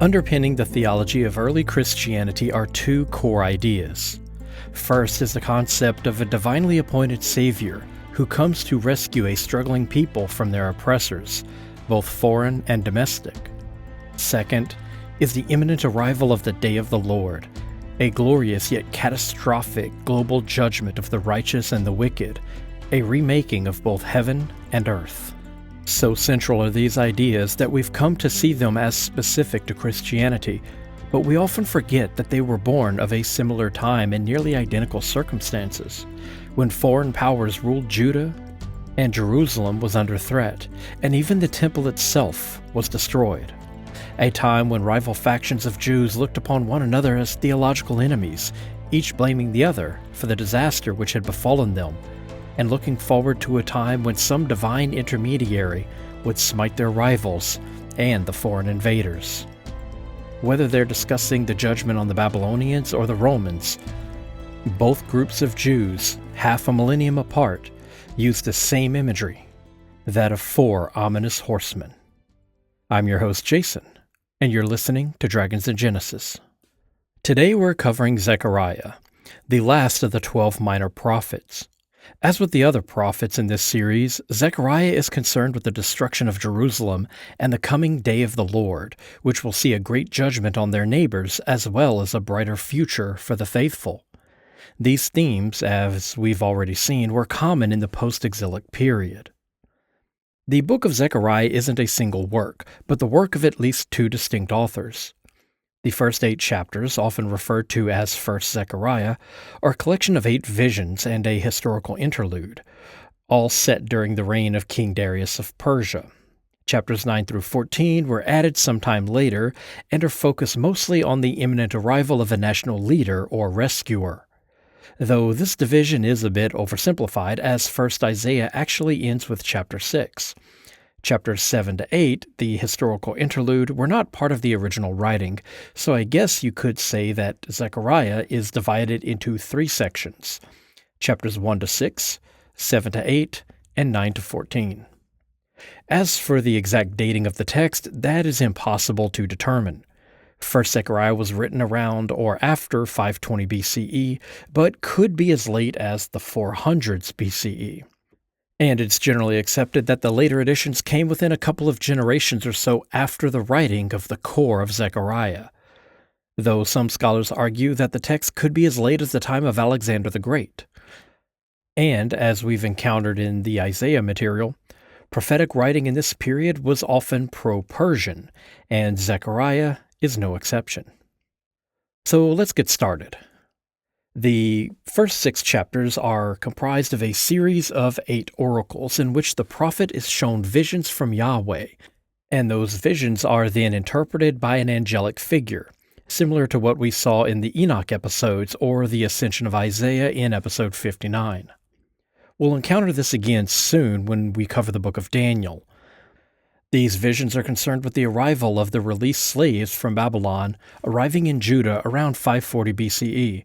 Underpinning the theology of early Christianity are two core ideas. First is the concept of a divinely appointed Savior who comes to rescue a struggling people from their oppressors, both foreign and domestic. Second is the imminent arrival of the Day of the Lord, a glorious yet catastrophic global judgment of the righteous and the wicked, a remaking of both heaven and earth. So central are these ideas that we've come to see them as specific to Christianity, but we often forget that they were born of a similar time in nearly identical circumstances, when foreign powers ruled Judah and Jerusalem was under threat, and even the temple itself was destroyed. A time when rival factions of Jews looked upon one another as theological enemies, each blaming the other for the disaster which had befallen them, and looking forward to a time when some divine intermediary would smite their rivals and the foreign invaders. Whether they're discussing the judgment on the Babylonians or the Romans, both groups of Jews, half a millennium apart, use the same imagery, that of four ominous horsemen. I'm your host Jason, and you're listening to Dragons in Genesis. Today we're covering Zechariah, the last of the 12 minor prophets. As with the other prophets in this series, Zechariah is concerned with the destruction of Jerusalem and the coming day of the Lord, which will see a great judgment on their neighbors as well as a brighter future for the faithful. These themes, as we've already seen, were common in the post-exilic period. The book of Zechariah isn't a single work, but the work of at least two distinct authors. The first 8 chapters, often referred to as First Zechariah, are a collection of 8 visions and a historical interlude, all set during the reign of King Darius of Persia. Chapters 9 through 14 were added sometime later and are focused mostly on the imminent arrival of a national leader or rescuer. Though this division is a bit oversimplified, as First Isaiah actually ends with chapter 6. Chapters 7 to 8, the historical interlude, were not part of the original writing, so I guess you could say that Zechariah is divided into 3 sections: chapters 1 to 6, 7 to 8, and 9 to 14. As for the exact dating of the text, that is impossible to determine. First Zechariah was written around or after 520 BCE, but could be as late as the 400s BCE. And it's generally accepted that the later editions came within a couple of generations or so after the writing of the core of Zechariah, though some scholars argue that the text could be as late as the time of Alexander the Great. And, as we've encountered in the Isaiah material, prophetic writing in this period was often pro-Persian, and Zechariah is no exception. So let's get started. The first 6 chapters are comprised of a series of 8 oracles in which the prophet is shown visions from Yahweh, and those visions are then interpreted by an angelic figure, similar to what we saw in the Enoch episodes or the Ascension of Isaiah in episode 59. We'll encounter this again soon when we cover the book of Daniel. These visions are concerned with the arrival of the released slaves from Babylon arriving in Judah around 540 BCE,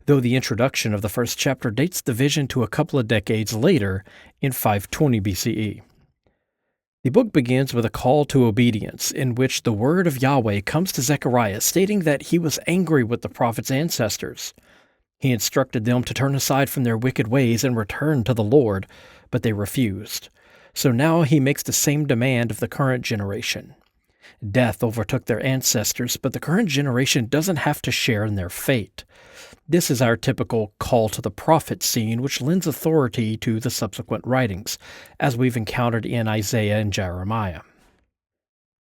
though the introduction of the first chapter dates the vision to a couple of decades later in 520 BCE. The book begins with a call to obedience, in which the word of Yahweh comes to Zechariah stating that he was angry with the prophet's ancestors. He instructed them to turn aside from their wicked ways and return to the Lord, but they refused. So now he makes the same demand of the current generation. Death overtook their ancestors, but the current generation doesn't have to share in their fate. This is our typical call to the prophet scene, which lends authority to the subsequent writings, as we've encountered in Isaiah and Jeremiah.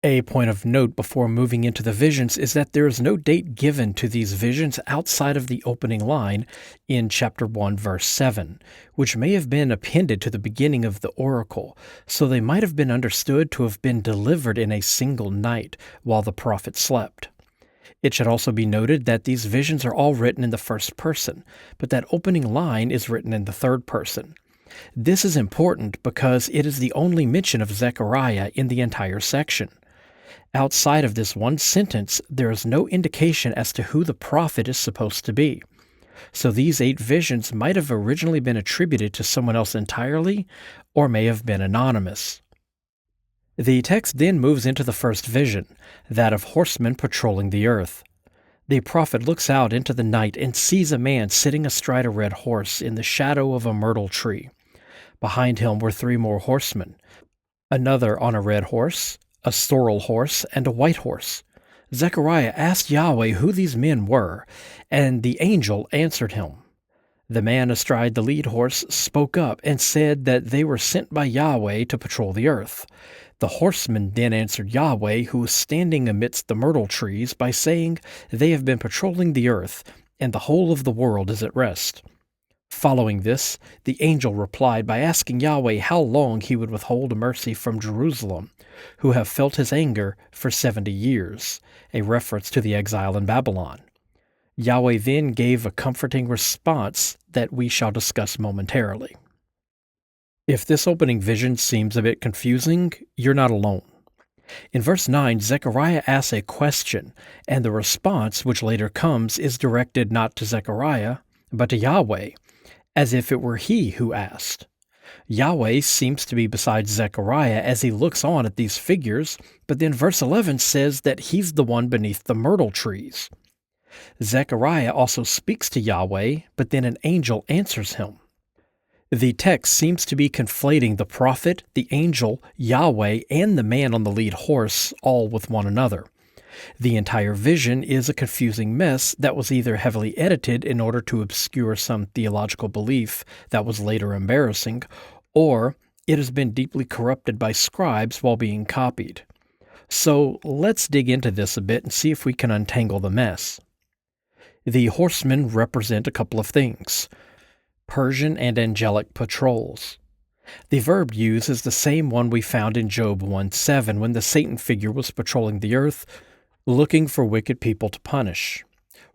A point of note before moving into the visions is that there is no date given to these visions outside of the opening line in chapter 1, verse 7, which may have been appended to the beginning of the oracle, so they might have been understood to have been delivered in a single night while the prophet slept. It should also be noted that these visions are all written in the first person, but that opening line is written in the third person. This is important because it is the only mention of Zechariah in the entire section. Outside of this one sentence, there is no indication as to who the prophet is supposed to be. So these 8 visions might have originally been attributed to someone else entirely, or may have been anonymous. The text then moves into the first vision, that of horsemen patrolling the earth. The prophet looks out into the night and sees a man sitting astride a red horse in the shadow of a myrtle tree. Behind him were three more horsemen, another on a red horse, a sorrel horse, and a white horse. Zechariah asked Yahweh who these men were, and the angel answered him. The man astride the lead horse spoke up and said that they were sent by Yahweh to patrol the earth. The horseman then answered Yahweh, who was standing amidst the myrtle trees, by saying, "They have been patrolling the earth, and the whole of the world is at rest." Following this, the angel replied by asking Yahweh how long he would withhold mercy from Jerusalem, who have felt his anger for 70 years, a reference to the exile in Babylon. Yahweh then gave a comforting response that we shall discuss momentarily. If this opening vision seems a bit confusing, you're not alone. In verse 9, Zechariah asks a question, and the response, which later comes, is directed not to Zechariah, but to Yahweh, as if it were he who asked. Yahweh seems to be beside Zechariah as he looks on at these figures, but then verse 11 says that he's the one beneath the myrtle trees. Zechariah also speaks to Yahweh, but then an angel answers him. The text seems to be conflating the prophet, the angel, Yahweh, and the man on the lead horse all with one another. The entire vision is a confusing mess that was either heavily edited in order to obscure some theological belief that was later embarrassing, or it has been deeply corrupted by scribes while being copied. So let's dig into this a bit and see if we can untangle the mess. The horsemen represent a couple of things: Persian and angelic patrols. The verb used is the same one we found in Job 1:7 when the Satan figure was patrolling the earth, looking for wicked people to punish.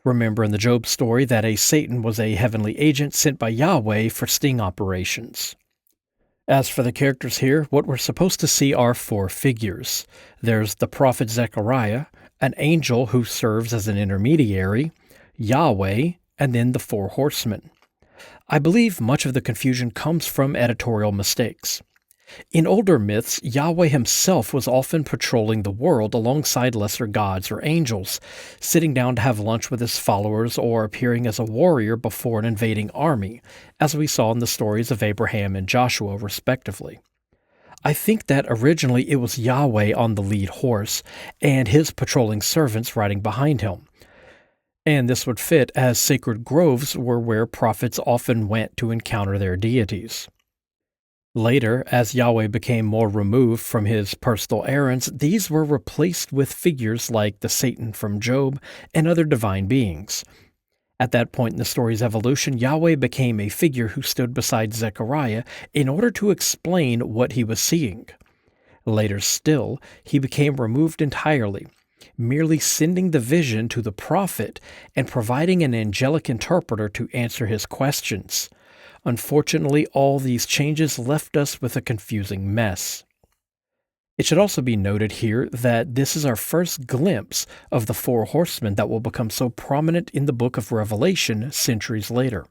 Remember in the Job story that Satan was a heavenly agent sent by Yahweh for sting operations. As for the characters here, what we're supposed to see are four figures. There's the prophet Zechariah, an angel who serves as an intermediary, Yahweh, and then the four horsemen. I believe much of the confusion comes from editorial mistakes. In older myths, Yahweh himself was often patrolling the world alongside lesser gods or angels, sitting down to have lunch with his followers or appearing as a warrior before an invading army, as we saw in the stories of Abraham and Joshua, respectively. I think that originally it was Yahweh on the lead horse, and his patrolling servants riding behind him. And this would fit, as sacred groves were where prophets often went to encounter their deities. Later, as Yahweh became more removed from his personal errands, these were replaced with figures like the Satan from Job and other divine beings. At that point in the story's evolution, Yahweh became a figure who stood beside Zechariah in order to explain what he was seeing. Later still, he became removed entirely, merely sending the vision to the prophet and providing an angelic interpreter to answer his questions. Unfortunately, all these changes left us with a confusing mess. It should also be noted here that this is our first glimpse of the four horsemen that will become so prominent in the book of Revelation centuries later.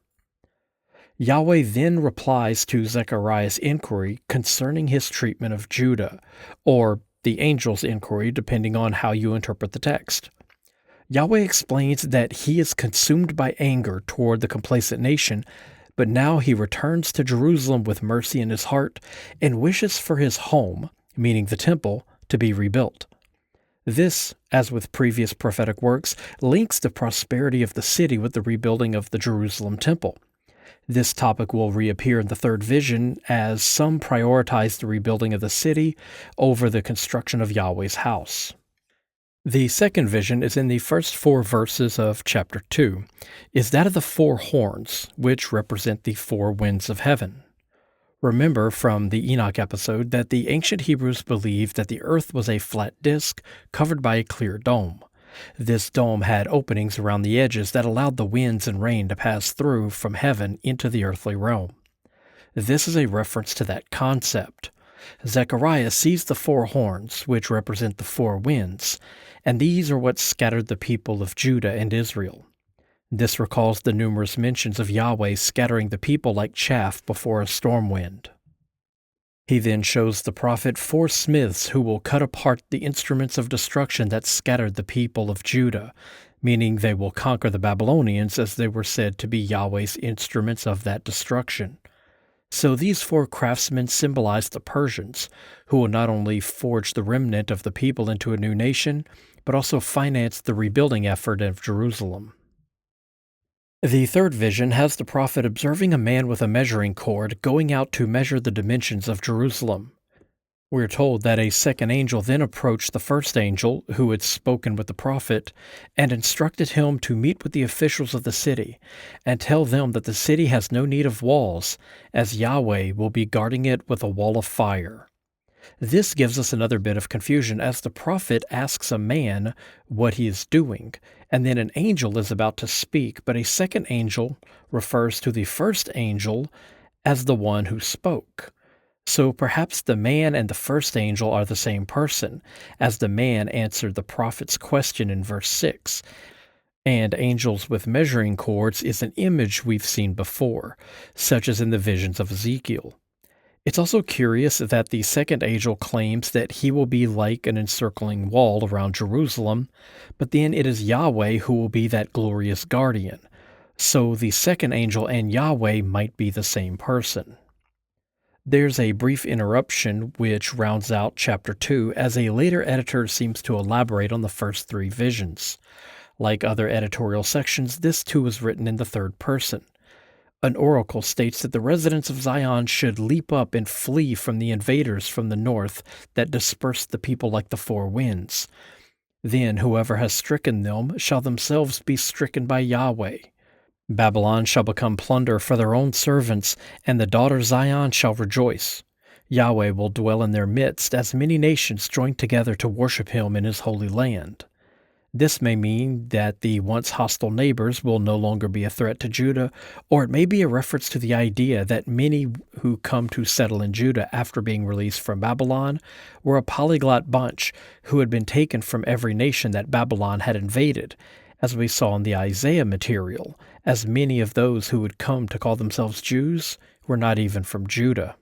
Yahweh then replies to Zechariah's inquiry concerning his treatment of Judah, or the angel's inquiry depending on how you interpret the text. Yahweh explains that he is consumed by anger toward the complacent nation, but now he returns to Jerusalem with mercy in his heart and wishes for his home, meaning the temple, to be rebuilt. This, as with previous prophetic works, links the prosperity of the city with the rebuilding of the Jerusalem temple. This topic will reappear in the third vision as some prioritize the rebuilding of the city over the construction of Yahweh's house. The second vision is in the first 4 verses of chapter 2, is that of the 4 horns, which represent the 4 winds of heaven. Remember from the Enoch episode that the ancient Hebrews believed that the earth was a flat disk covered by a clear dome. This dome had openings around the edges that allowed the winds and rain to pass through from heaven into the earthly realm. This is a reference to that concept. Zechariah sees the 4 horns, which represent the 4 winds, and these are what scattered the people of Judah and Israel. This recalls the numerous mentions of Yahweh scattering the people like chaff before a storm wind. He then shows the prophet 4 smiths who will cut apart the instruments of destruction that scattered the people of Judah, meaning they will conquer the Babylonians as they were said to be Yahweh's instruments of that destruction. So these 4 craftsmen symbolize the Persians, who will not only forge the remnant of the people into a new nation, but also finance the rebuilding effort of Jerusalem. The third vision has the prophet observing a man with a measuring cord going out to measure the dimensions of Jerusalem. We're told that a second angel then approached the first angel, who had spoken with the prophet, and instructed him to meet with the officials of the city, and tell them that the city has no need of walls, as Yahweh will be guarding it with a wall of fire. This gives us another bit of confusion, as the prophet asks a man what he is doing, and then an angel is about to speak, but a second angel refers to the first angel as the one who spoke. So perhaps the man and the first angel are the same person, as the man answered the prophet's question in verse 6. And angels with measuring cords is an image we've seen before, such as in the visions of Ezekiel. It's also curious that the second angel claims that he will be like an encircling wall around Jerusalem, but then it is Yahweh who will be that glorious guardian. So the second angel and Yahweh might be the same person. There's a brief interruption which rounds out chapter 2, as a later editor seems to elaborate on the first 3 visions. Like other editorial sections, this too was written in the third person. An oracle states that the residents of Zion should leap up and flee from the invaders from the north that dispersed the people like the 4 winds. Then whoever has stricken them shall themselves be stricken by Yahweh. Babylon shall become plunder for their own servants, and the daughter Zion shall rejoice. Yahweh will dwell in their midst, as many nations join together to worship him in his holy land. This may mean that the once hostile neighbors will no longer be a threat to Judah, or it may be a reference to the idea that many who come to settle in Judah after being released from Babylon were a polyglot bunch who had been taken from every nation that Babylon had invaded, as we saw in the Isaiah material, as many of those who would come to call themselves Jews were not even from Judah.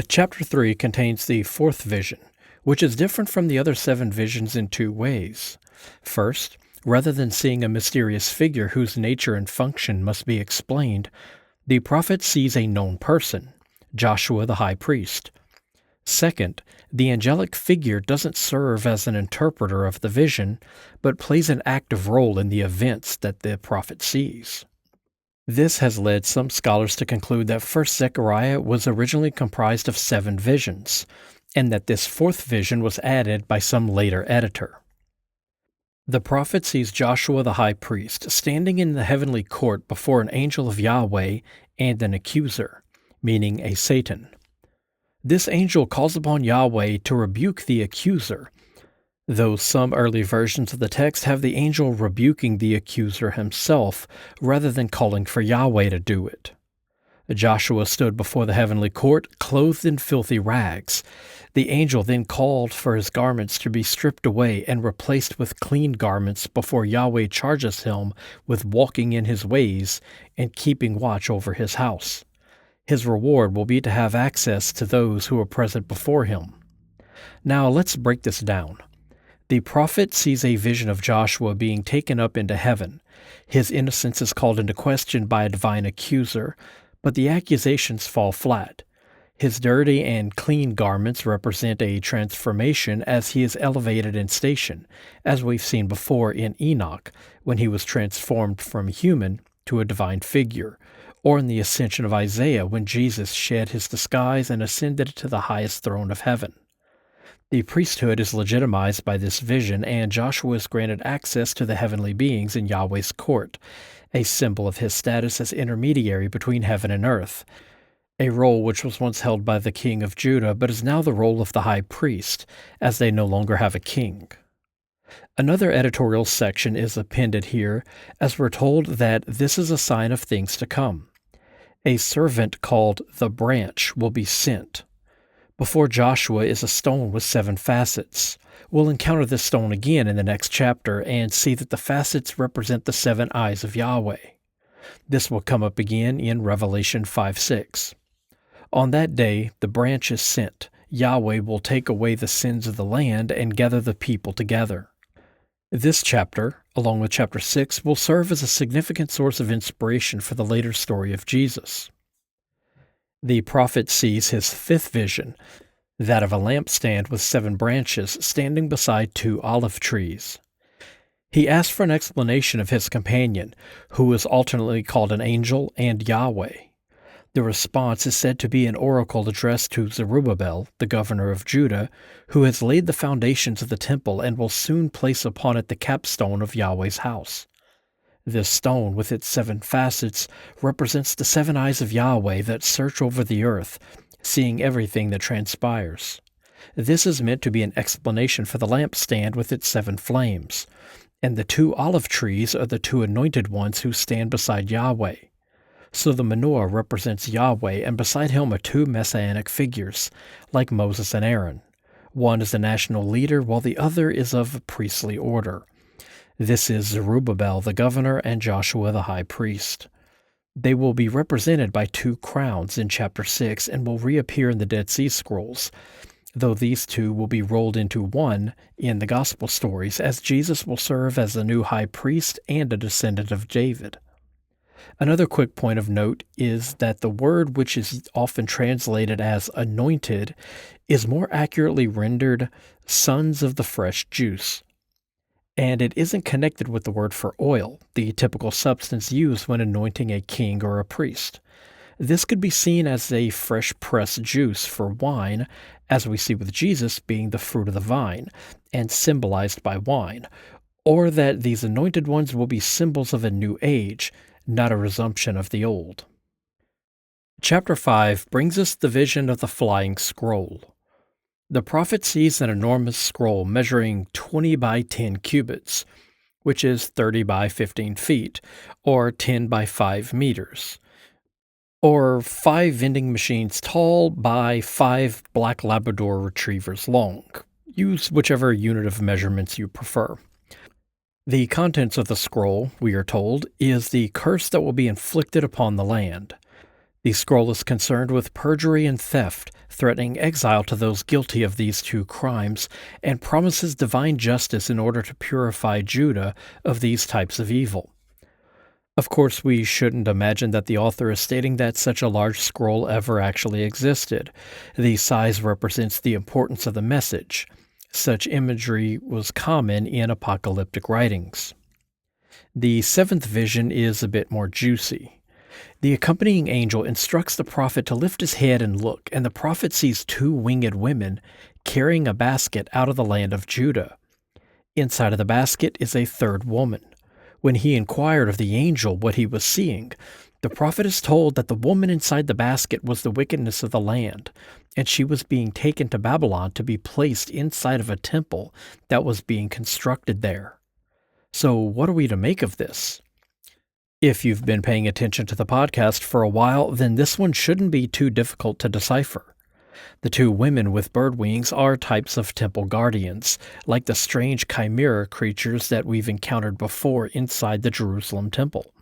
Chapter 3 contains the 4th vision, which is different from the other 7 visions in 2 ways. First, rather than seeing a mysterious figure whose nature and function must be explained, the prophet sees a known person, Joshua the high priest. Second, the angelic figure doesn't serve as an interpreter of the vision, but plays an active role in the events that the prophet sees. This has led some scholars to conclude that 1st Zechariah was originally comprised of 7 visions, and that this 4th vision was added by some later editor. The prophet sees Joshua the high priest standing in the heavenly court before an angel of Yahweh and an accuser, meaning a Satan. This angel calls upon Yahweh to rebuke the accuser, though some early versions of the text have the angel rebuking the accuser himself rather than calling for Yahweh to do it. Joshua stood before the heavenly court, clothed in filthy rags. The angel then called for his garments to be stripped away and replaced with clean garments before Yahweh charges him with walking in his ways and keeping watch over his house. His reward will be to have access to those who are present before him. Now let's break this down. The prophet sees a vision of Joshua being taken up into heaven. His innocence is called into question by a divine accuser, but the accusations fall flat. His dirty and clean garments represent a transformation as he is elevated in station, as we've seen before in Enoch, when he was transformed from human to a divine figure, or in the ascension of Isaiah when Jesus shed his disguise and ascended to the highest throne of heaven. The priesthood is legitimized by this vision, and Joshua is granted access to the heavenly beings in Yahweh's court, a symbol of his status as intermediary between heaven and earth, a role which was once held by the king of Judah but is now the role of the high priest, as they no longer have a king. Another editorial section is appended here, as we're told that this is a sign of things to come. A servant called the branch will be sent. Before Joshua is a stone with 7 facets. We'll encounter this stone again in the next chapter and see that the facets represent the 7 eyes of Yahweh. This will come up again in Revelation 5:6. On that day, the branch is sent. Yahweh will take away the sins of the land and gather the people together. This chapter, along with chapter 6, will serve as a significant source of inspiration for the later story of Jesus. The prophet sees his fifth vision, that of a lampstand with 7 branches standing beside 2 olive trees. He asks for an explanation of his companion, who is alternately called an angel and Yahweh. The response is said to be an oracle addressed to Zerubbabel, the governor of Judah, who has laid the foundations of the temple and will soon place upon it the capstone of Yahweh's house. This stone, with its 7 facets, represents the 7 eyes of Yahweh that search over the earth, seeing everything that transpires. This is meant to be an explanation for the lampstand with its 7 flames, and the 2 olive trees are the 2 anointed ones who stand beside Yahweh. So the menorah represents Yahweh, and beside him are 2 messianic figures, like Moses and Aaron. One is the national leader, while the other is of a priestly order. This is Zerubbabel the governor and Joshua the high priest. They will be represented by 2 crowns in chapter 6 and will reappear in the Dead Sea Scrolls, though these 2 will be rolled into one in the Gospel stories, as Jesus will serve as the new high priest and a descendant of David. Another quick point of note is that the word, which is often translated as anointed, is more accurately rendered sons of the fresh juice. And it isn't connected with the word for oil, the typical substance used when anointing a king or a priest. This could be seen as a fresh pressed juice for wine, as we see with Jesus being the fruit of the vine, and symbolized by wine, or that these anointed ones will be symbols of a new age, not a resumption of the old. Chapter 5 brings us the vision of the flying scroll. The prophet sees an enormous scroll measuring 20 by 10 cubits, which is 30 by 15 feet, or 10 by 5 meters, or 5 vending machines tall by 5 black Labrador retrievers long. Use whichever unit of measurements you prefer. The contents of the scroll, we are told, is the curse that will be inflicted upon the land. The scroll is concerned with perjury and theft, threatening exile to those guilty of these 2 crimes, and promises divine justice in order to purify Judah of these types of evil. Of course, we shouldn't imagine that the author is stating that such a large scroll ever actually existed. The size represents the importance of the message. Such imagery was common in apocalyptic writings. The 7th vision is a bit more juicy. The accompanying angel instructs the prophet to lift his head and look, and the prophet sees 2 winged women carrying a basket out of the land of Judah. Inside of the basket is a 3rd woman. When he inquired of the angel what he was seeing, the prophet is told that the woman inside the basket was the wickedness of the land, and she was being taken to Babylon to be placed inside of a temple that was being constructed there. So what are we to make of this? If you've been paying attention to the podcast for a while, then this one shouldn't be too difficult to decipher. The 2 women with bird wings are types of temple guardians, like the strange chimera creatures that we've encountered before inside the Jerusalem temple.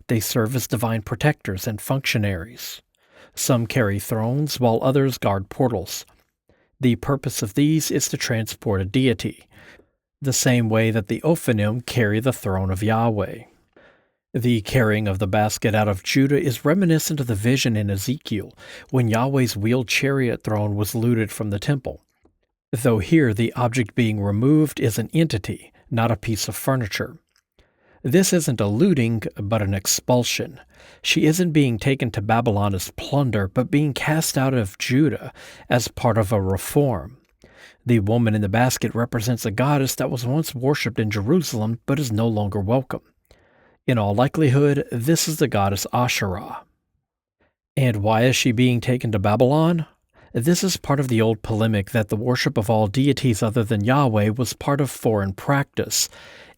They serve as divine protectors and functionaries. Some carry thrones, while others guard portals. The purpose of these is to transport a deity, the same way that the Ophanim carry the throne of Yahweh. The carrying of the basket out of Judah is reminiscent of the vision in Ezekiel, when Yahweh's wheeled chariot throne was looted from the temple. Though here the object being removed is an entity, not a piece of furniture. This isn't a looting, but an expulsion. She isn't being taken to Babylon as plunder, but being cast out of Judah as part of a reform. The woman in the basket represents a goddess that was once worshipped in Jerusalem, but is no longer welcome. In all likelihood, this is the goddess Asherah. And why is she being taken to Babylon? This is part of the old polemic that the worship of all deities other than Yahweh was part of foreign practice,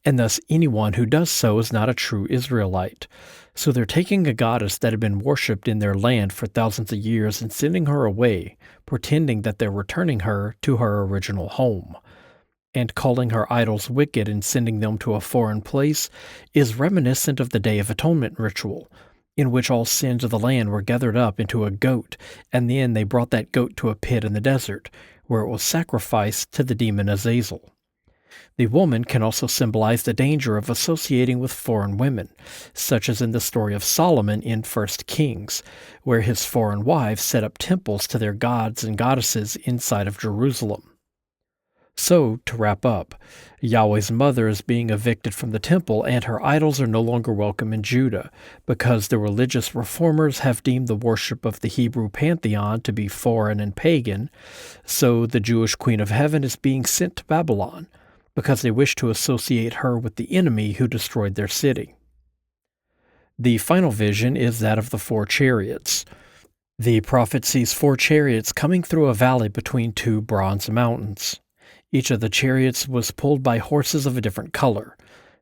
and thus anyone who does so is not a true Israelite. So they're taking a goddess that had been worshipped in their land for thousands of years and sending her away, pretending that they're returning her to her original home. And calling her idols wicked and sending them to a foreign place is reminiscent of the Day of Atonement ritual, in which all sins of the land were gathered up into a goat, and then they brought that goat to a pit in the desert, where it was sacrificed to the demon Azazel. The woman can also symbolize the danger of associating with foreign women, such as in the story of Solomon in 1 Kings, where his foreign wives set up temples to their gods and goddesses inside of Jerusalem. So, to wrap up, Yahweh's mother is being evicted from the temple, and her idols are no longer welcome in Judah, because the religious reformers have deemed the worship of the Hebrew pantheon to be foreign and pagan. So the Jewish Queen of Heaven is being sent to Babylon, because they wish to associate her with the enemy who destroyed their city. The final vision is that of the 4 chariots. The prophet sees 4 chariots coming through a valley between 2 bronze mountains. Each of the chariots was pulled by horses of a different color: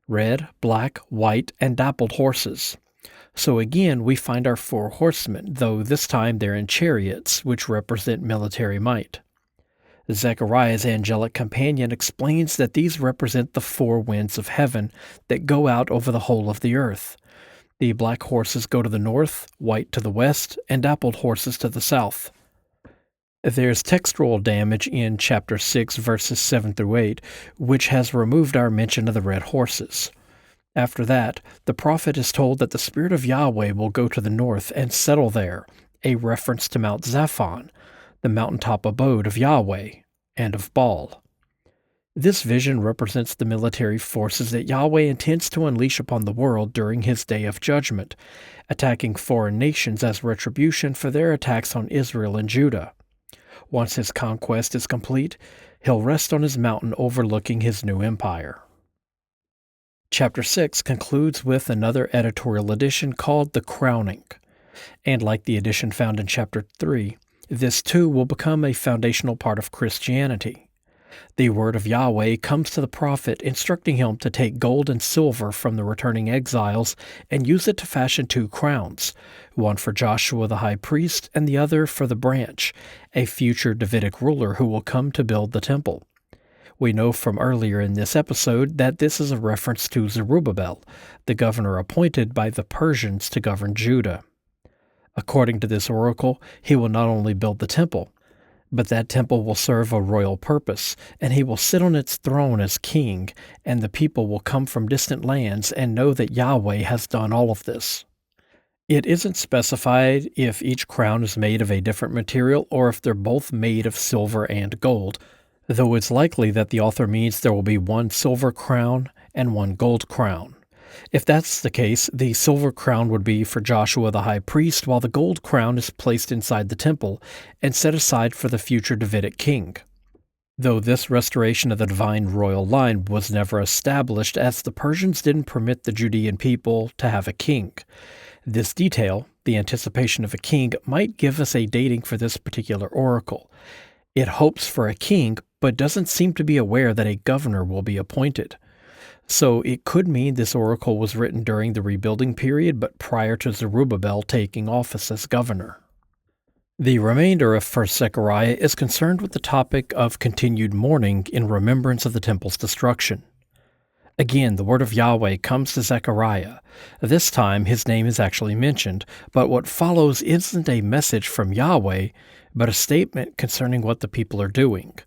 red, black, white, and dappled horses. So again, we find our 4 horsemen, though this time they're in chariots, which represent military might. Zechariah's angelic companion explains that these represent the 4 winds of heaven that go out over the whole of the earth. The black horses go to the north, white to the west, and dappled horses to the south. There's textual damage in chapter 6, verses 7 through 8, which has removed our mention of the red horses. After that, the prophet is told that the Spirit of Yahweh will go to the north and settle there, a reference to Mount Zaphon, the mountaintop abode of Yahweh and of Baal. This vision represents the military forces that Yahweh intends to unleash upon the world during his day of judgment, attacking foreign nations as retribution for their attacks on Israel and Judah. Once his conquest is complete, he'll rest on his mountain overlooking his new empire. Chapter 6 concludes with another editorial edition called The Crowning, and like the edition found in chapter 3, this too will become a foundational part of Christianity. The word of Yahweh comes to the prophet, instructing him to take gold and silver from the returning exiles and use it to fashion 2 crowns, one for Joshua the high priest and the other for the branch, a future Davidic ruler who will come to build the temple. We know from earlier in this episode that this is a reference to Zerubbabel, the governor appointed by the Persians to govern Judah. According to this oracle, he will not only build the temple, but that temple will serve a royal purpose, and he will sit on its throne as king, and the people will come from distant lands and know that Yahweh has done all of this. It isn't specified if each crown is made of a different material or if they're both made of silver and gold, though it's likely that the author means there will be 1 silver crown and 1 gold crown. If that's the case, the silver crown would be for Joshua the high priest, while the gold crown is placed inside the temple and set aside for the future Davidic king. Though this restoration of the divine royal line was never established, as the Persians didn't permit the Judean people to have a king. This detail, the anticipation of a king, might give us a dating for this particular oracle. It hopes for a king, but doesn't seem to be aware that a governor will be appointed. So it could mean this oracle was written during the rebuilding period, but prior to Zerubbabel taking office as governor. The remainder of 1 Zechariah is concerned with the topic of continued mourning in remembrance of the temple's destruction. Again, the word of Yahweh comes to Zechariah. This time his name is actually mentioned, but what follows isn't a message from Yahweh, but a statement concerning what the people are doing.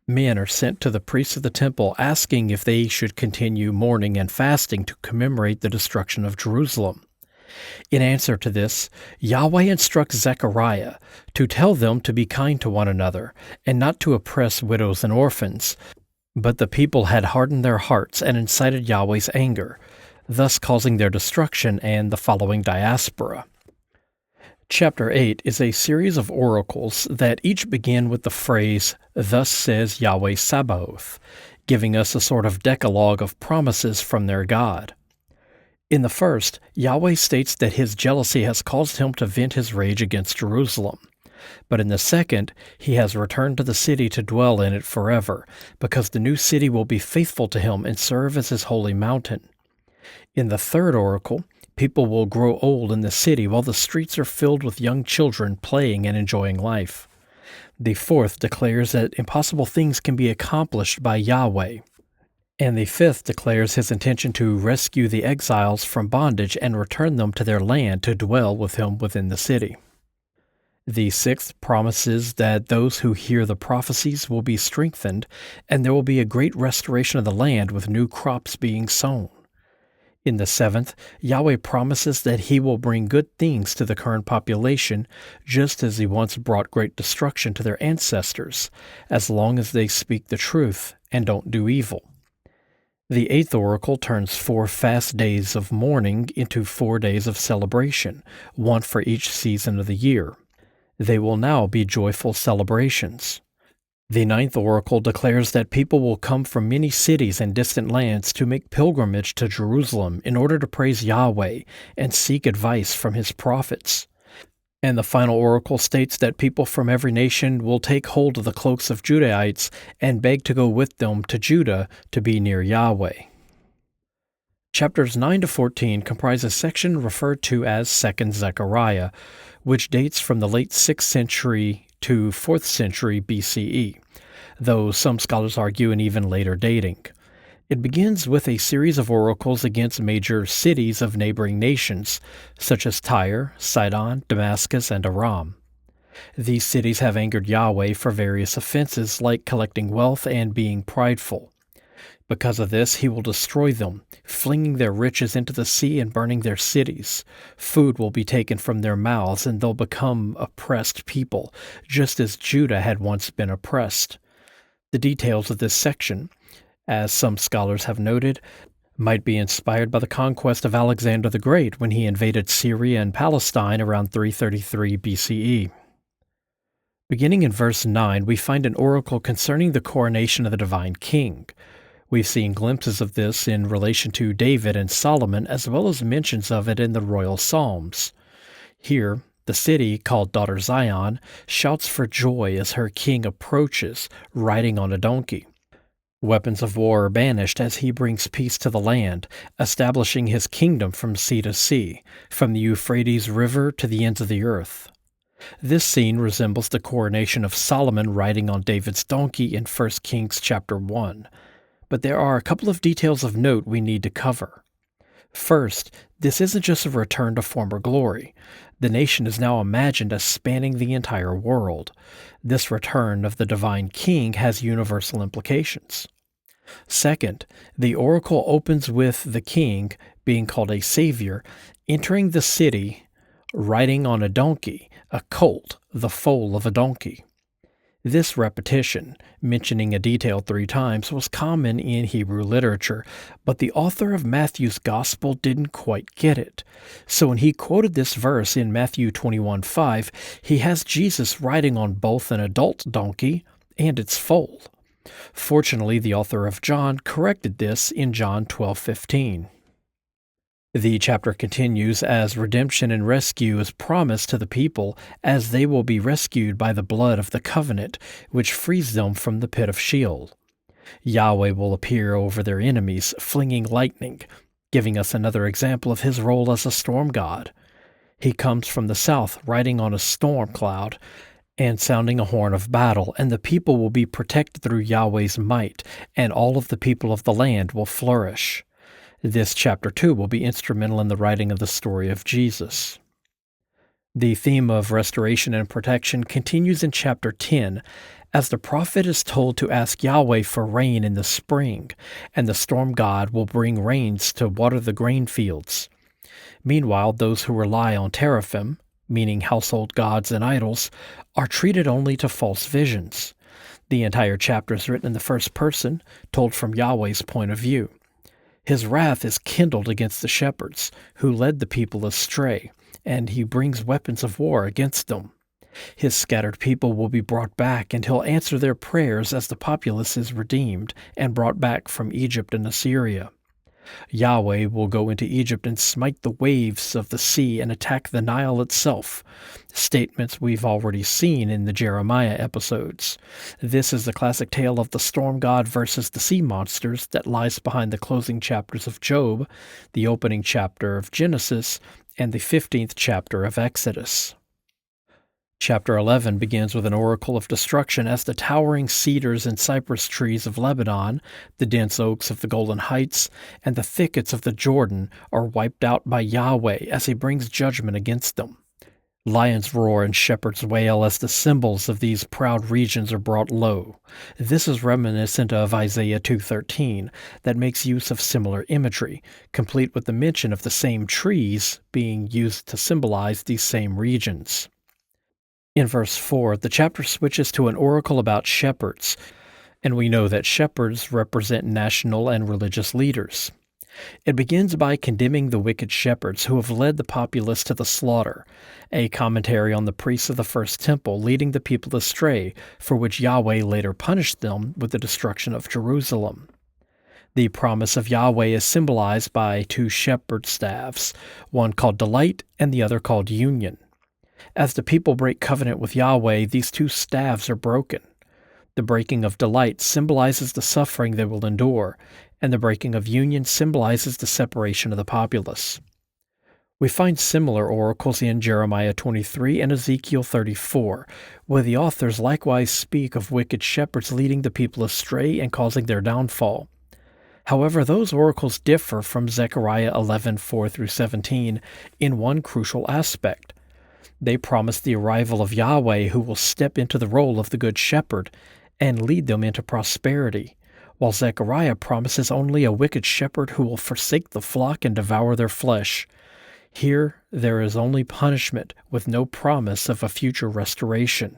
Men are sent to the priests of the temple asking if they should continue mourning and fasting to commemorate the destruction of Jerusalem. In answer to this, Yahweh instructs Zechariah to tell them to be kind to one another and not to oppress widows and orphans. But the people had hardened their hearts and incited Yahweh's anger, thus causing their destruction and the following diaspora. Chapter 8 is a series of oracles that each begin with the phrase, "Thus says Yahweh Sabaoth," giving us a sort of decalogue of promises from their God. In the first, Yahweh states that his jealousy has caused him to vent his rage against Jerusalem. But in the second, he has returned to the city to dwell in it forever, because the new city will be faithful to him and serve as his holy mountain. In the third oracle, people will grow old in the city while the streets are filled with young children playing and enjoying life. The fourth declares that impossible things can be accomplished by Yahweh. And the fifth declares his intention to rescue the exiles from bondage and return them to their land to dwell with him within the city. The sixth promises that those who hear the prophecies will be strengthened, and there will be a great restoration of the land with new crops being sown. In the seventh, Yahweh promises that he will bring good things to the current population, just as he once brought great destruction to their ancestors, as long as they speak the truth and don't do evil. The eighth oracle turns 4 fast days of mourning into 4 days of celebration, one for each season of the year. They will now be joyful celebrations. The ninth oracle declares that people will come from many cities and distant lands to make pilgrimage to Jerusalem in order to praise Yahweh and seek advice from his prophets. And the final oracle states that people from every nation will take hold of the cloaks of Judahites and beg to go with them to Judah to be near Yahweh. Chapters 9 to 14 comprise a section referred to as 2nd Zechariah, which dates from the late 6th century to 4th century BCE, though some scholars argue an even later dating. It begins with a series of oracles against major cities of neighboring nations, such as Tyre, Sidon, Damascus, and Aram. These cities have angered Yahweh for various offenses like collecting wealth and being prideful. Because of this, he will destroy them, flinging their riches into the sea and burning their cities. Food will be taken from their mouths, and they'll become oppressed people, just as Judah had once been oppressed. The details of this section, as some scholars have noted, might be inspired by the conquest of Alexander the Great when he invaded Syria and Palestine around 333 BCE. Beginning in verse 9, we find an oracle concerning the coronation of the divine king. We've seen glimpses of this in relation to David and Solomon, as well as mentions of it in the royal psalms. Here, the city, called Daughter Zion, shouts for joy as her king approaches, riding on a donkey. Weapons of war are banished as he brings peace to the land, establishing his kingdom from sea to sea, from the Euphrates River to the ends of the earth. This scene resembles the coronation of Solomon riding on David's donkey in 1 Kings chapter 1. But there are a couple of details of note we need to cover. First, this isn't just a return to former glory. The nation is now imagined as spanning the entire world. This return of the divine king has universal implications. Second, the oracle opens with the king, being called a savior, entering the city, riding on a donkey, a colt, the foal of a donkey. This repetition, mentioning a detail 3 times, was common in Hebrew literature, but the author of Matthew's Gospel didn't quite get it. So when he quoted this verse in Matthew 21:5, he has Jesus riding on both an adult donkey and its foal. Fortunately, the author of John corrected this in John 12:15. The chapter continues as redemption and rescue is promised to the people as they will be rescued by the blood of the covenant, which frees them from the pit of Sheol. Yahweh will appear over their enemies, flinging lightning, giving us another example of his role as a storm god. He comes from the south riding on a storm cloud and sounding a horn of battle, and the people will be protected through Yahweh's might, and all of the people of the land will flourish. This chapter 2 will be instrumental in the writing of the story of Jesus. The theme of restoration and protection continues in chapter 10, as the prophet is told to ask Yahweh for rain in the spring, and the storm god will bring rains to water the grain fields. Meanwhile, those who rely on teraphim, meaning household gods and idols, are treated only to false visions. The entire chapter is written in the first person, told from Yahweh's point of view. His wrath is kindled against the shepherds, who led the people astray, and he brings weapons of war against them. His scattered people will be brought back, and he'll answer their prayers as the populace is redeemed and brought back from Egypt and Assyria. Yahweh will go into Egypt and smite the waves of the sea and attack the Nile itself, statements we've already seen in the Jeremiah episodes. This is the classic tale of the storm god versus the sea monsters that lies behind the closing chapters of Job, the opening chapter of Genesis, and the 15th chapter of Exodus. Chapter 11 begins with an oracle of destruction as the towering cedars and cypress trees of Lebanon, the dense oaks of the Golden Heights, and the thickets of the Jordan are wiped out by Yahweh as he brings judgment against them. Lions roar and shepherds wail as the symbols of these proud regions are brought low. This is reminiscent of Isaiah 2:13 that makes use of similar imagery, complete with the mention of the same trees being used to symbolize these same regions. In verse 4, the chapter switches to an oracle about shepherds, and we know that shepherds represent national and religious leaders. It begins by condemning the wicked shepherds who have led the populace to the slaughter, a commentary on the priests of the first temple leading the people astray, for which Yahweh later punished them with the destruction of Jerusalem. The promise of Yahweh is symbolized by two shepherd staffs, one called Delight and the other called Union. As the people break covenant with Yahweh, these two staves are broken. The breaking of Delight symbolizes the suffering they will endure, and the breaking of Union symbolizes the separation of the populace. We find similar oracles in Jeremiah 23 and Ezekiel 34, where the authors likewise speak of wicked shepherds leading the people astray and causing their downfall. However, those oracles differ from Zechariah 11:4-17 in one crucial aspect. They promise the arrival of Yahweh, who will step into the role of the Good Shepherd and lead them into prosperity, while Zechariah promises only a wicked shepherd who will forsake the flock and devour their flesh. Here there is only punishment with no promise of a future restoration.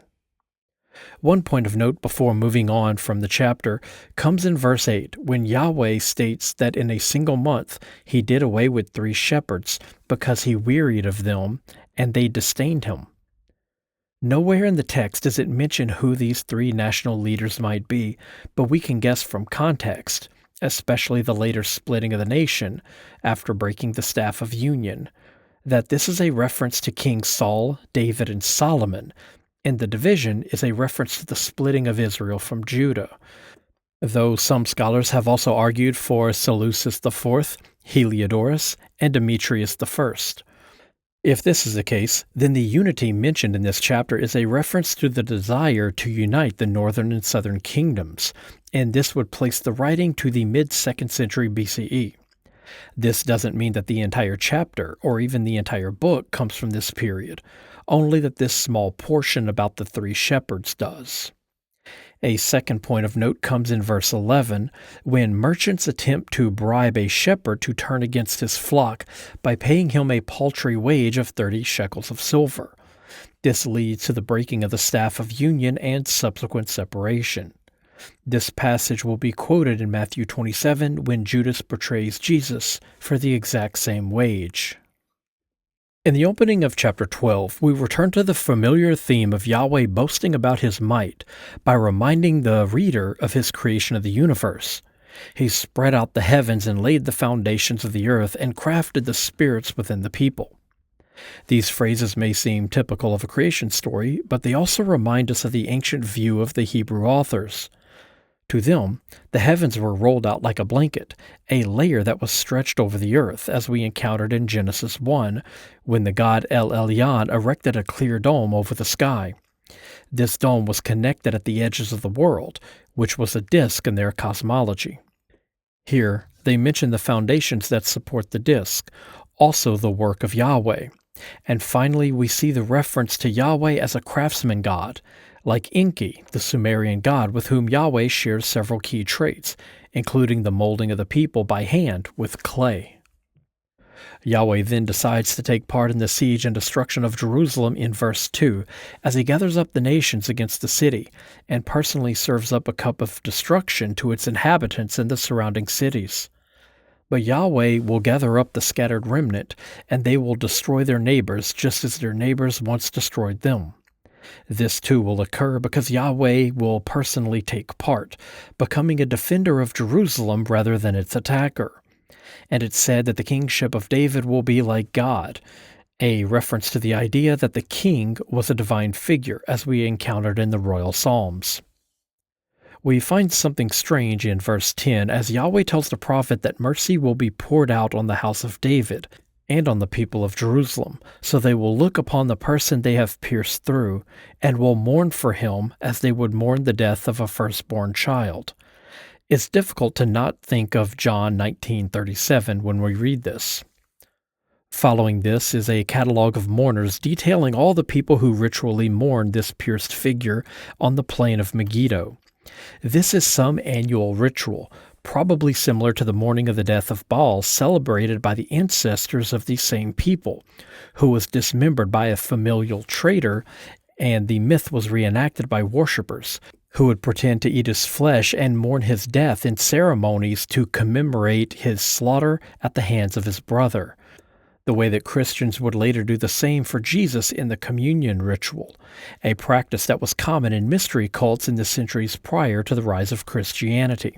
One point of note before moving on from the chapter comes in verse 8, when Yahweh states that in a single month he did away with 3 shepherds because he wearied of them and they disdained him. Nowhere in the text does it mention who these 3 national leaders might be, but we can guess from context, especially the later splitting of the nation after breaking the staff of union, that this is a reference to King Saul, David, and Solomon, and the division is a reference to the splitting of Israel from Judah, though some scholars have also argued for Seleucus IV, Heliodorus, and Demetrius I. If this is the case, then the unity mentioned in this chapter is a reference to the desire to unite the northern and southern kingdoms, and this would place the writing to the mid-2nd century BCE. This doesn't mean that the entire chapter, or even the entire book, comes from this period, only that this small portion about the 3 shepherds does. A second point of note comes in verse 11, when merchants attempt to bribe a shepherd to turn against his flock by paying him a paltry wage of 30 shekels of silver. This leads to the breaking of the staff of union and subsequent separation. This passage will be quoted in Matthew 27 when Judas betrays Jesus for the exact same wage. In the opening of chapter 12, we return to the familiar theme of Yahweh boasting about his might by reminding the reader of his creation of the universe. He spread out the heavens and laid the foundations of the earth and crafted the spirits within the people. These phrases may seem typical of a creation story, but they also remind us of the ancient view of the Hebrew authors. To them, the heavens were rolled out like a blanket, a layer that was stretched over the earth, as we encountered in Genesis 1, when the god El Elyon erected a clear dome over the sky. This dome was connected at the edges of the world, which was a disk in their cosmology. Here, they mention the foundations that support the disk, also the work of Yahweh. And finally, we see the reference to Yahweh as a craftsman god, like Enki, the Sumerian god with whom Yahweh shares several key traits, including the molding of the people by hand with clay. Yahweh then decides to take part in the siege and destruction of Jerusalem in verse 2, as he gathers up the nations against the city, and personally serves up a cup of destruction to its inhabitants in the surrounding cities. But Yahweh will gather up the scattered remnant, and they will destroy their neighbors just as their neighbors once destroyed them. This too will occur because Yahweh will personally take part, becoming a defender of Jerusalem rather than its attacker. And it's said that the kingship of David will be like God, a reference to the idea that the king was a divine figure, as we encountered in the royal psalms. We find something strange in verse 10 as Yahweh tells the prophet that mercy will be poured out on the house of David, and on the people of Jerusalem, so they will look upon the person they have pierced through, and will mourn for him as they would mourn the death of a firstborn child. It's difficult to not think of John 19:37 when we read this. Following this is a catalog of mourners detailing all the people who ritually mourn this pierced figure on the plain of Megiddo. This is some annual ritual, probably similar to the mourning of the death of Baal celebrated by the ancestors of these same people, who was dismembered by a familial traitor, and the myth was reenacted by worshippers, who would pretend to eat his flesh and mourn his death in ceremonies to commemorate his slaughter at the hands of his brother. The way that Christians would later do the same for Jesus in the communion ritual, a practice that was common in mystery cults in the centuries prior to the rise of Christianity.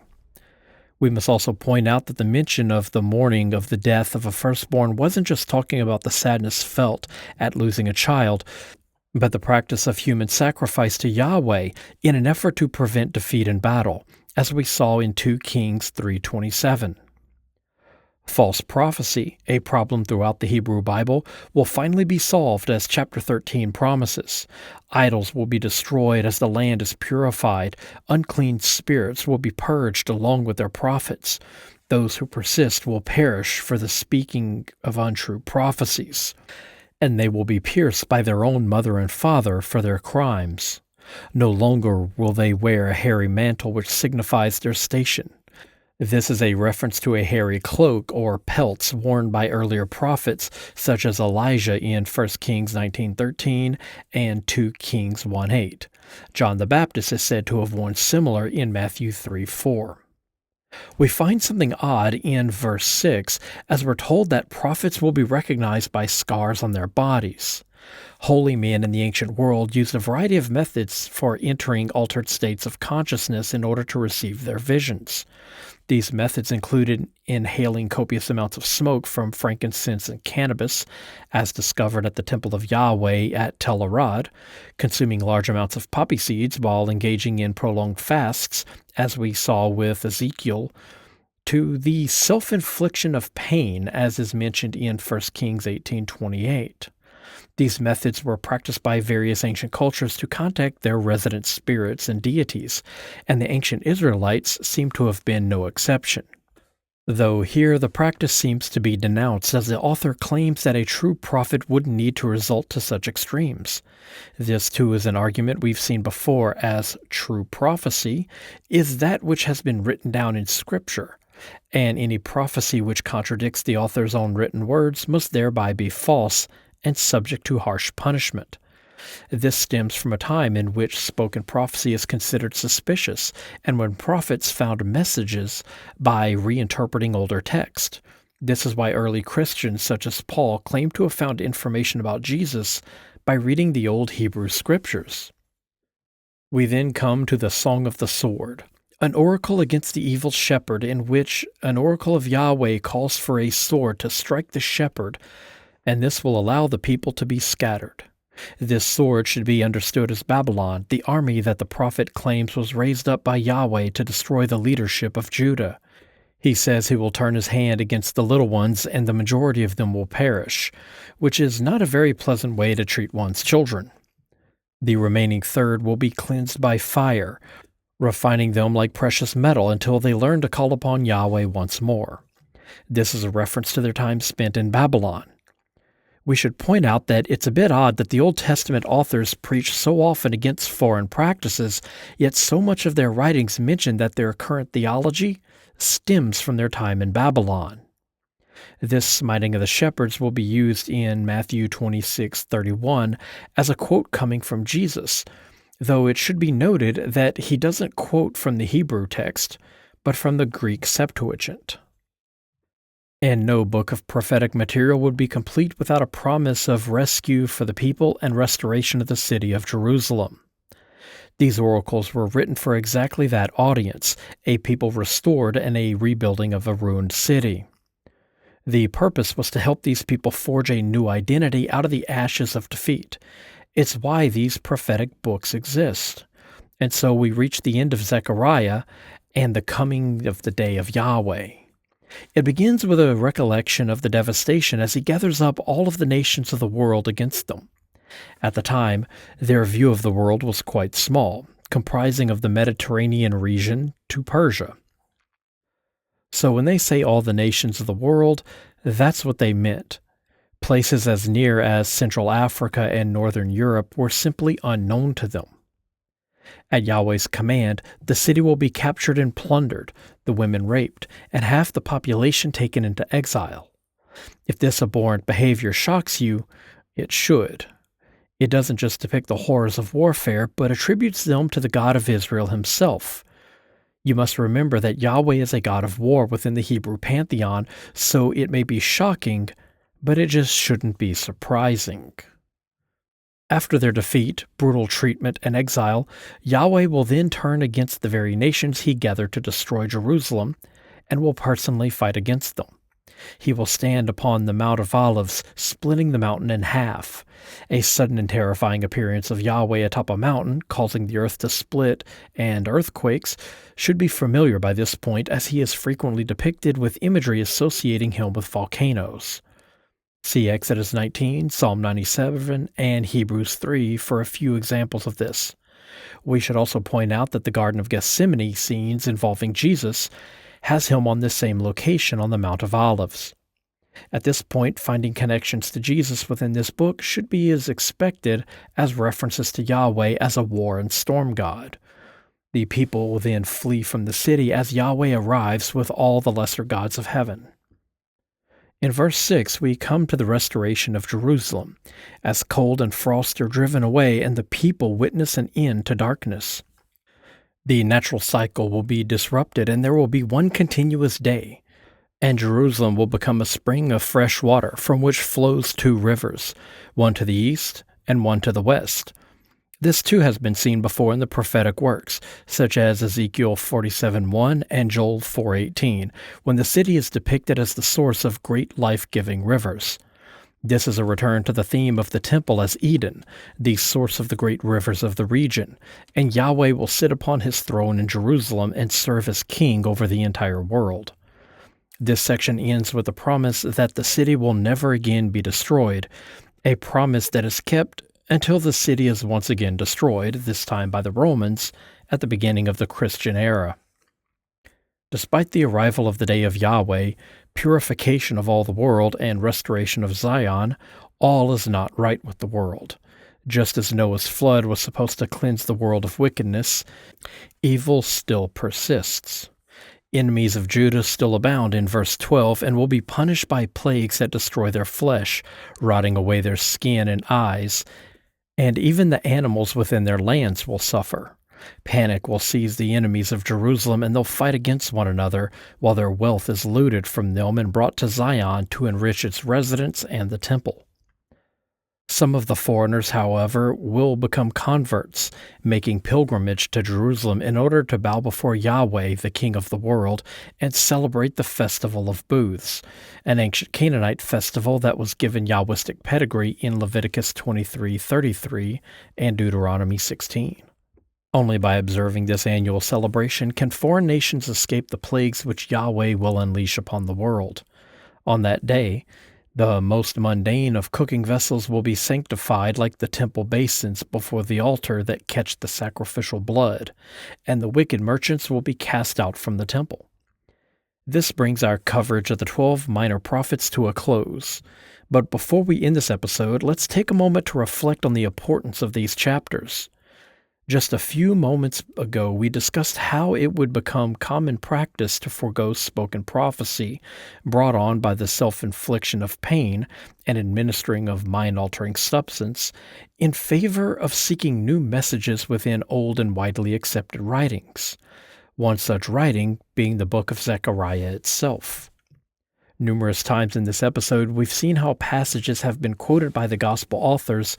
We must also point out that the mention of the mourning of the death of a firstborn wasn't just talking about the sadness felt at losing a child, but the practice of human sacrifice to Yahweh in an effort to prevent defeat in battle, as we saw in 2 Kings 3:27. False prophecy, a problem throughout the Hebrew Bible, will finally be solved as chapter 13 promises. Idols will be destroyed as the land is purified. Unclean spirits will be purged along with their prophets. Those who persist will perish for the speaking of untrue prophecies, and they will be pierced by their own mother and father for their crimes. No longer will they wear a hairy mantle which signifies their station. This is a reference to a hairy cloak or pelts worn by earlier prophets such as Elijah in 1 Kings 19:13 and 2 Kings 1:8. John the Baptist is said to have worn similar in Matthew 3:4. We find something odd in verse 6 as we're told that prophets will be recognized by scars on their bodies. Holy men in the ancient world used a variety of methods for entering altered states of consciousness in order to receive their visions. These methods included inhaling copious amounts of smoke from frankincense and cannabis, as discovered at the Temple of Yahweh at Tel Arad, consuming large amounts of poppy seeds while engaging in prolonged fasts, as we saw with Ezekiel, to the self-infliction of pain, as is mentioned in 1 Kings 18:28. These methods were practiced by various ancient cultures to contact their resident spirits and deities, and the ancient Israelites seem to have been no exception. Though here the practice seems to be denounced, as the author claims that a true prophet wouldn't need to resort to such extremes. This too is an argument we've seen before, as true prophecy is that which has been written down in Scripture, and any prophecy which contradicts the author's own written words must thereby be false and subject to harsh punishment. This stems from a time in which spoken prophecy is considered suspicious, and when prophets found messages by reinterpreting older text. This is why early Christians such as Paul claimed to have found information about Jesus by reading the old Hebrew scriptures. We then come to the Song of the Sword, an oracle against the evil shepherd, in which an oracle of Yahweh calls for a sword to strike the shepherd, and this will allow the people to be scattered. This sword should be understood as Babylon, the army that the prophet claims was raised up by Yahweh to destroy the leadership of Judah. He says he will turn his hand against the little ones, and the majority of them will perish, which is not a very pleasant way to treat one's children. The remaining third will be cleansed by fire, refining them like precious metal until they learn to call upon Yahweh once more. This is a reference to their time spent in Babylon. We should point out that it's a bit odd that the Old Testament authors preach so often against foreign practices, yet so much of their writings mention that their current theology stems from their time in Babylon. This smiting of the shepherds will be used in Matthew 26:31 as a quote coming from Jesus, though it should be noted that he doesn't quote from the Hebrew text, but from the Greek Septuagint. And no book of prophetic material would be complete without a promise of rescue for the people and restoration of the city of Jerusalem. These oracles were written for exactly that audience, a people restored and a rebuilding of a ruined city. The purpose was to help these people forge a new identity out of the ashes of defeat. It's why these prophetic books exist. And so we reach the end of Zechariah and the coming of the day of Yahweh. It begins with a recollection of the devastation as he gathers up all of the nations of the world against them. At the time, their view of the world was quite small, comprising of the Mediterranean region to Persia. So when they say all the nations of the world, that's what they meant. Places as near as Central Africa and Northern Europe were simply unknown to them. At Yahweh's command, the city will be captured and plundered, the women raped, and half the population taken into exile. If this abhorrent behavior shocks you, it should. It doesn't just depict the horrors of warfare, but attributes them to the God of Israel himself. You must remember that Yahweh is a God of war within the Hebrew pantheon, so it may be shocking, but it just shouldn't be surprising. After their defeat, brutal treatment, and exile, Yahweh will then turn against the very nations he gathered to destroy Jerusalem, and will personally fight against them. He will stand upon the Mount of Olives, splitting the mountain in half. A sudden and terrifying appearance of Yahweh atop a mountain, causing the earth to split, and earthquakes, should be familiar by this point, as he is frequently depicted with imagery associating him with volcanoes. See Exodus 19, Psalm 97, and Hebrews 3 for a few examples of this. We should also point out that the Garden of Gethsemane scenes involving Jesus has him on this same location on the Mount of Olives. At this point, finding connections to Jesus within this book should be as expected as references to Yahweh as a war and storm god. The people will then flee from the city as Yahweh arrives with all the lesser gods of heaven. In verse 6, we come to the restoration of Jerusalem, as cold and frost are driven away and the people witness an end to darkness. The natural cycle will be disrupted and there will be one continuous day, and Jerusalem will become a spring of fresh water from which flows two rivers, one to the east and one to the west. This too has been seen before in the prophetic works, such as Ezekiel 47:1 and Joel 4:18, when the city is depicted as the source of great life-giving rivers. This is a return to the theme of the temple as Eden, the source of the great rivers of the region, and Yahweh will sit upon his throne in Jerusalem and serve as king over the entire world. This section ends with the promise that the city will never again be destroyed, a promise that is kept until the city is once again destroyed, this time by the Romans, at the beginning of the Christian era. Despite the arrival of the day of Yahweh, purification of all the world, and restoration of Zion, all is not right with the world. Just as Noah's flood was supposed to cleanse the world of wickedness, evil still persists. Enemies of Judah still abound in verse 12 and will be punished by plagues that destroy their flesh, rotting away their skin and eyes, and even the animals within their lands will suffer. Panic will seize the enemies of Jerusalem, and they'll fight against one another, while their wealth is looted from them and brought to Zion to enrich its residents and the temple. Some of the foreigners, however, will become converts, making pilgrimage to Jerusalem in order to bow before Yahweh, the King of the world, and celebrate the Festival of Booths, an ancient Canaanite festival that was given Yahwistic pedigree in Leviticus 23:33 and Deuteronomy 16. Only by observing this annual celebration can foreign nations escape the plagues which Yahweh will unleash upon the world. On that day, the most mundane of cooking vessels will be sanctified like the temple basins before the altar that catch the sacrificial blood, and the wicked merchants will be cast out from the temple. This brings our coverage of the 12 minor prophets to a close. But before we end this episode, let's take a moment to reflect on the importance of these chapters. Just a few moments ago, we discussed how it would become common practice to forego spoken prophecy brought on by the self-infliction of pain and administering of mind-altering substance in favor of seeking new messages within old and widely accepted writings, one such writing being the book of Zechariah itself. Numerous times in this episode, we've seen how passages have been quoted by the gospel authors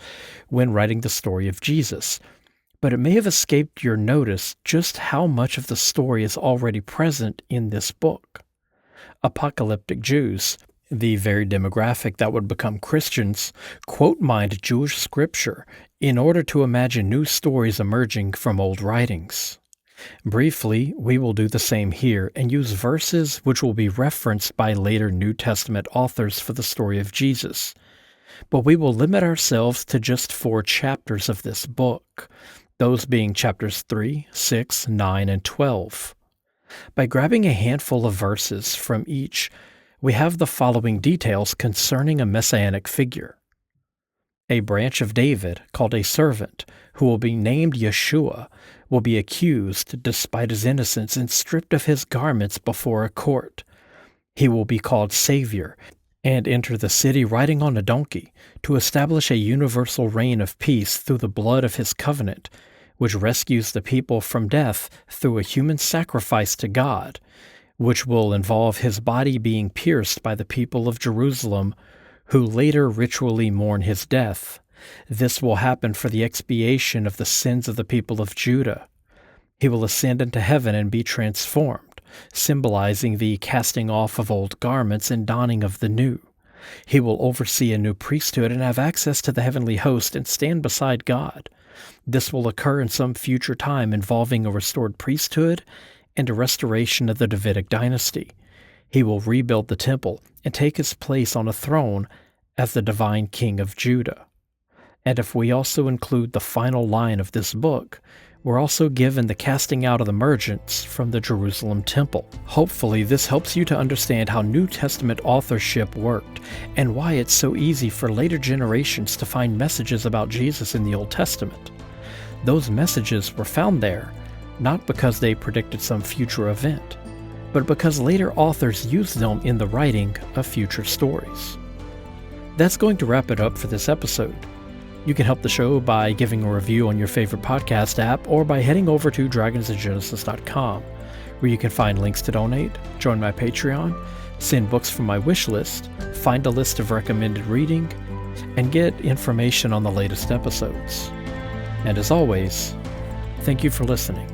when writing the story of Jesus, but it may have escaped your notice just how much of the story is already present in this book. Apocalyptic Jews, the very demographic that would become Christians, quote-mined Jewish scripture in order to imagine new stories emerging from old writings. Briefly, we will do the same here and use verses which will be referenced by later New Testament authors for the story of Jesus. But we will limit ourselves to just 4 chapters of this book, those being chapters 3, 6, 9, and 12. By grabbing a handful of verses from each, we have the following details concerning a messianic figure. A branch of David, called a servant, who will be named Yeshua, will be accused, despite his innocence, and stripped of his garments before a court. He will be called Savior, and enter the city riding on a donkey, to establish a universal reign of peace through the blood of his covenant, which rescues the people from death through a human sacrifice to God, which will involve his body being pierced by the people of Jerusalem, who later ritually mourn his death. This will happen for the expiation of the sins of the people of Judah. He will ascend into heaven and be transformed, symbolizing the casting off of old garments and donning of the new. He will oversee a new priesthood and have access to the heavenly host and stand beside God. This will occur in some future time involving a restored priesthood and a restoration of the Davidic dynasty. He will rebuild the temple and take his place on a throne as the divine king of Judah. And if we also include the final line of this book, we're also given the casting out of the merchants from the Jerusalem temple. Hopefully this helps you to understand how New Testament authorship worked and why it's so easy for later generations to find messages about Jesus in the Old Testament. Those messages were found there, not because they predicted some future event, but because later authors used them in the writing of future stories. That's going to wrap it up for this episode. You can help the show by giving a review on your favorite podcast app or by heading over to dragonsofgenesis.com, where you can find links to donate, join my Patreon, send books from my wish list, find a list of recommended reading, and get information on the latest episodes. And as always, thank you for listening.